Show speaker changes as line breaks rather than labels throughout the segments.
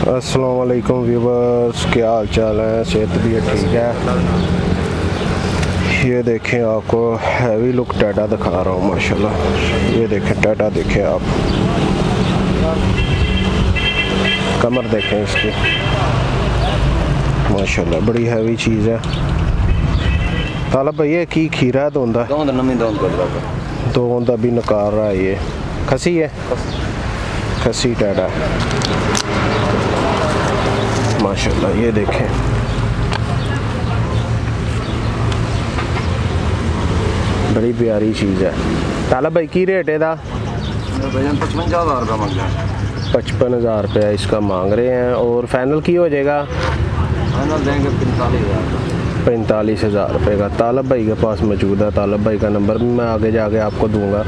अस्सलाम वालेकुम व्यूवर्स, क्या हाल चाल है? सेहत भी ठीक है। ये देखें, आपको हैवी लुक टाटा दिखा रहा हूँ माशाल्लाह। ये देखें टाटा, देखें आप, कमर देखें इसकी माशाल्लाह, बड़ी हैवी चीज़ है। ताला भैया की खीरा है दोंदा दोंदा भी नकार रहा है। ये खसी है, खसी टाटा माशाल्लाह। ये देखें, बड़ी प्यारी चीज़ है। ताला भाई की रेट है दा?
55,000 रुपये मांग रहे हैं।
55,000 रुपया इसका मांग रहे हैं। और फाइनल की हो जाएगा?
फाइनल देंगे 45,000।
45,000 रुपये का तालब भाई के पास मौजूद है। तालब भाई का नंबर भी मैं आगे जाके आपको दूंगा।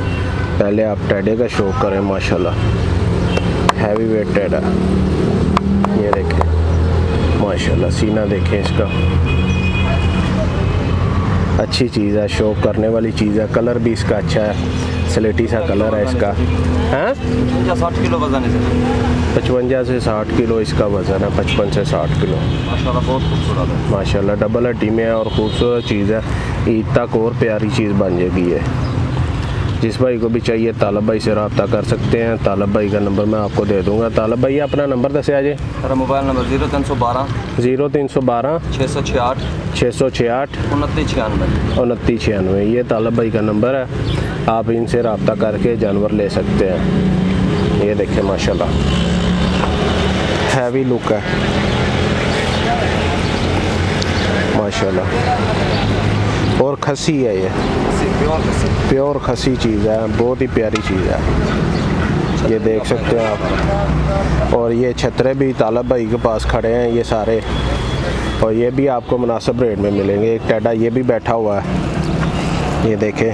पहले आप टैडे का शौक करें माशाल्लाह, हैवी वेट टैडा। ये देखें माशाल्लाह, सीना देखें इसका, अच्छी चीज़ है, शौक करने वाली चीज़ है। कलर भी इसका अच्छा है, स्लेटी सा कलर है इसका। हैं
60 किलो वजन है।
55 से 60 किलो इसका वज़न है, 55 से 60 किलो
माशाल्लाह, बहुत खूबसूरत है
माशाल्लाह। डबल हड्डी में है और खूबसूरत चीज़ है। ईद तक और प्यारी चीज़ बन जाएगी ये। जिस भाई को भी चाहिए तालब भाई से रब्ता कर सकते हैं। तालब भाई का नंबर मैं आपको दे दूंगा। तालब भाई अपना नंबर दसे आज।
मेरा मोबाइल नंबर 0312
0312
666
666
2996।
2996। ये तालब भाई का नंबर है, आप इनसे रब्ता करके जानवर ले सकते हैं। ये देखें माशाल्लाह, हैवी लुक है माशाल्लाह। और खसी है, ये प्योर खसी चीज़ है, बहुत ही प्यारी चीज़ है। ये देख सकते हैं आप। और ये छतरे भी तालब भाई के पास खड़े हैं ये सारे, और ये भी आपको मुनासिब रेट में मिलेंगे। एक टैडा ये भी बैठा हुआ है, ये देखें